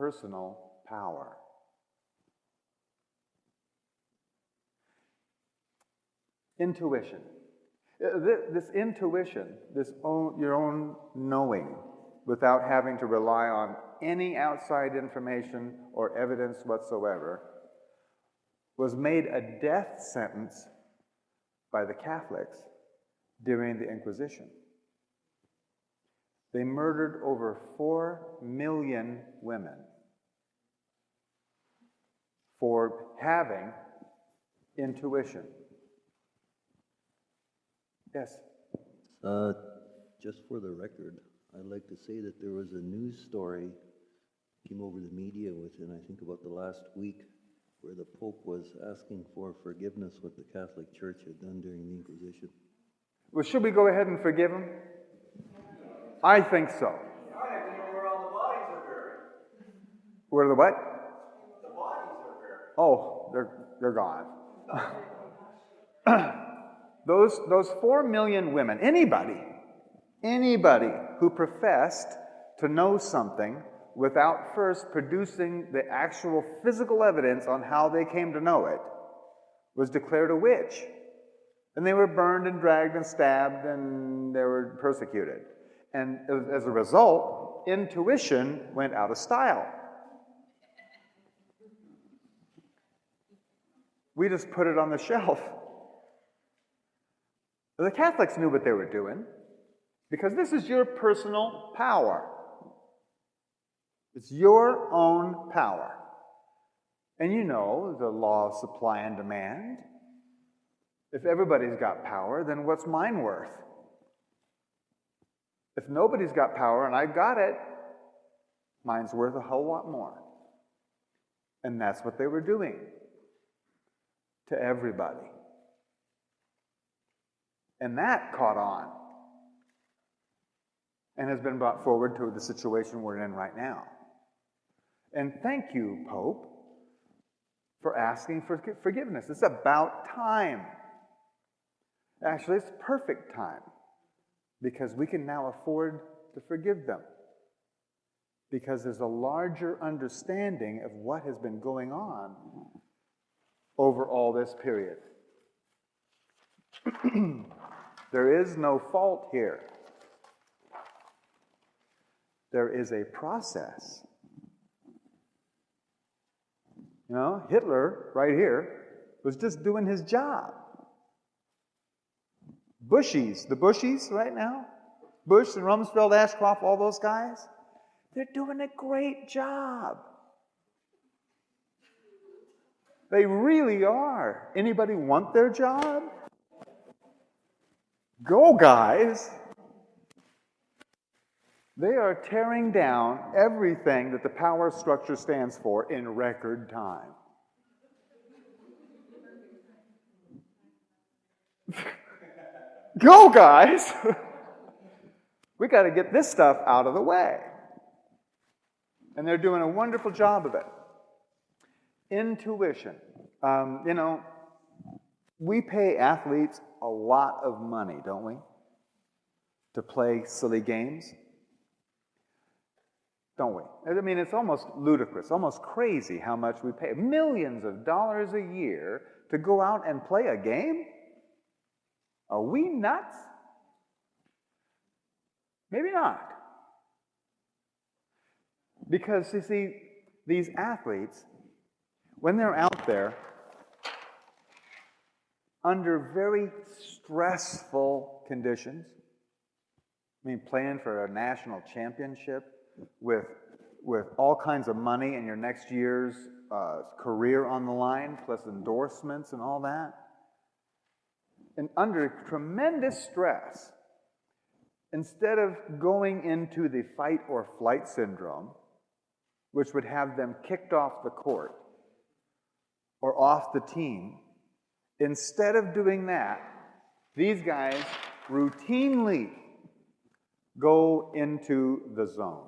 personal power. Intuition. This intuition, your own knowing, without having to rely on any outside information or evidence whatsoever, was made a death sentence by the Catholics during the Inquisition. They murdered over 4 million women for having intuition. Yes? Just for the record, I'd like to say that there was a news story came over the media within, I think, about the last week, where the Pope was asking for forgiveness what the Catholic Church had done during the Inquisition. Well, should we go ahead and forgive him? I think so. I have to know where all the bodies are buried. Where the what? The bodies are buried. Oh, they're gone. Those 4 million women, anybody who professed to know something without first producing the actual physical evidence on how they came to know it was declared a witch. And they were burned and dragged and stabbed and they were persecuted. And as a result, intuition went out of style. We just put it on the shelf. The Catholics knew what they were doing, because this is your personal power. It's your own power. And you know the law of supply and demand. If everybody's got power, then what's mine worth? If nobody's got power and I've got it, mine's worth a whole lot more. And that's what they were doing to everybody. And that caught on and has been brought forward to the situation we're in right now. And thank you, Pope, for asking for forgiveness. It's about time. Actually, it's perfect time, because we can now afford to forgive them, because there's a larger understanding of what has been going on over all this period. There is no fault here. There is a process. You know, Hitler, right here, was just doing his job. The Bushies right now, Bush and Rumsfeld, Ashcroft, all those guys, they're doing a great job. They really are. Anybody want their job? Go, guys. They are tearing down everything that the power structure stands for in record time. Go, guys. We got to get this stuff out of the way. And they're doing a wonderful job of it. Intuition. You know, we pay athletes a lot of money, don't we? To play silly games. Don't we? I mean, it's almost ludicrous, almost crazy how much we pay. Millions of dollars a year to go out and play a game? Are we nuts? Maybe not. Because, you see, these athletes, when they're out there, under very stressful conditions, I mean, playing for a national championship with all kinds of money and your next year's career on the line, plus endorsements and all that, and under tremendous stress, instead of going into the fight or flight syndrome, which would have them kicked off the court or off the team, instead of doing that, these guys routinely go into the zone.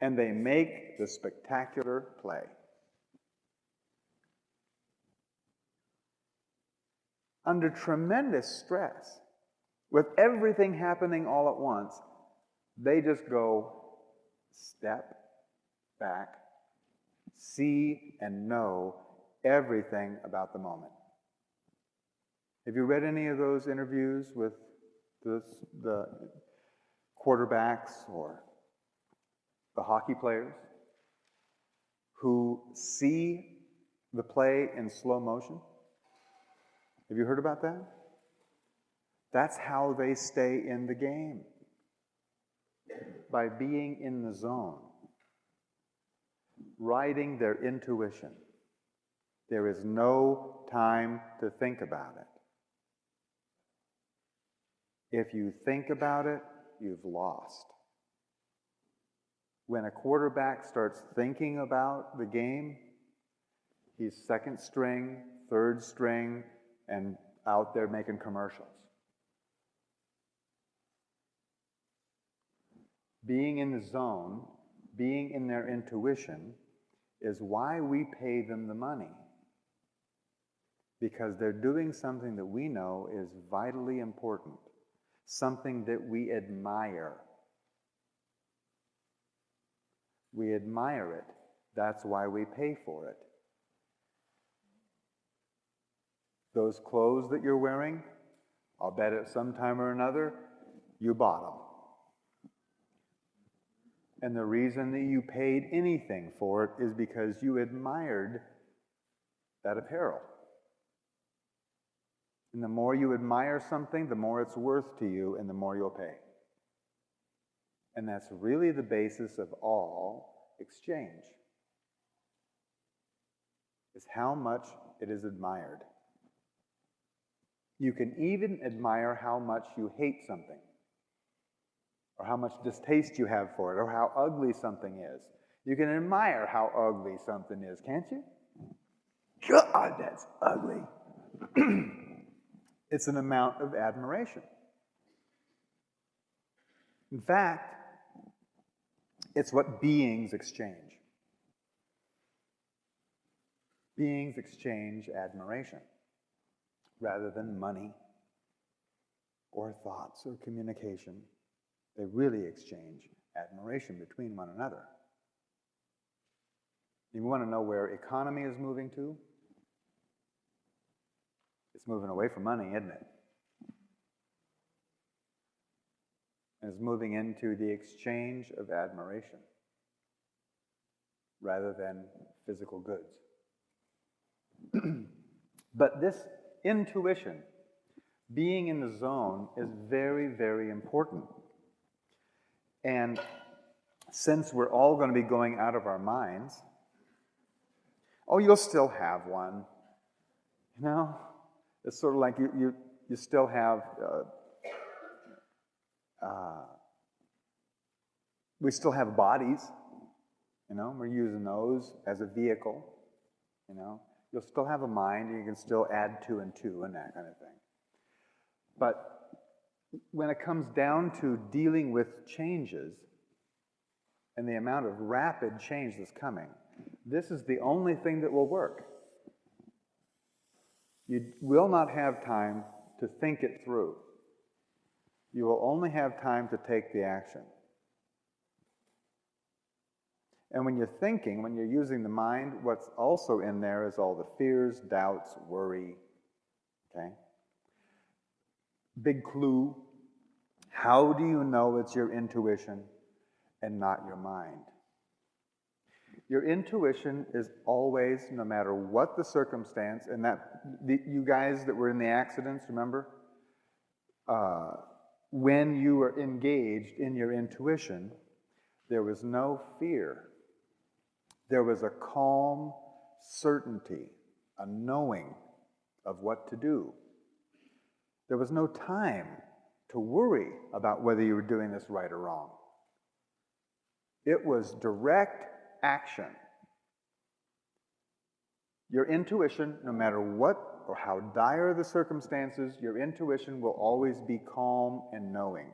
And they make the spectacular play. Under tremendous stress. with everything happening all at once, they just go step back, see and know everything about the moment. Have you read any of those interviews with the quarterbacks or the hockey players who see the play in slow motion? Have you heard about that? That's how they stay in the game. By being in the zone. Riding their intuition. There is no time to think about it. If you think about it, you've lost. When a quarterback starts thinking about the game, he's second string, third string, and out there making commercials. Being in the zone, being in their intuition, is why we pay them the money. Because they're doing something that we know is vitally important, something that we admire. We admire it. That's why we pay for it. Those clothes that you're wearing, I'll bet at some time or another, you bought them. And the reason that you paid anything for it is because you admired that apparel. And the more you admire something, the more it's worth to you and the more you'll pay. And that's really the basis of all exchange. Is how much it is admired. You can even admire how much you hate something, or how much distaste you have for it, or how ugly something is. You can admire how ugly something is, can't you? God, that's ugly. It's an amount of admiration. In fact, it's what beings exchange. Beings exchange admiration rather than money or thoughts or communication. They really exchange admiration between one another. You want to know where economy is moving to? It's moving away from money, isn't it? And it's moving into the exchange of admiration rather than physical goods. But this intuition, being in the zone, is very, very important. And since we're all going to be going out of our minds, you'll still have one. You know? It's sort of like you still have, we still have bodies, you know, we're using those as a vehicle, you know. You'll still have a mind, and you can still add 2 and 2 and that kind of thing. But when it comes down to dealing with changes and the amount of rapid change that's coming, this is the only thing that will work. You will not have time to think it through. You will only have time to take the action. And when you're thinking, when you're using the mind, what's also in there is all the fears, doubts, worry. Okay? Big clue. How do you know it's your intuition and not your mind? Your intuition is always, no matter what the circumstance, and you guys that were in the accidents, remember? When you were engaged in your intuition, there was no fear. There was a calm certainty, a knowing of what to do. There was no time to worry about whether you were doing this right or wrong. It was direct action. Your intuition, no matter what or how dire the circumstances, your intuition will always be calm and knowing.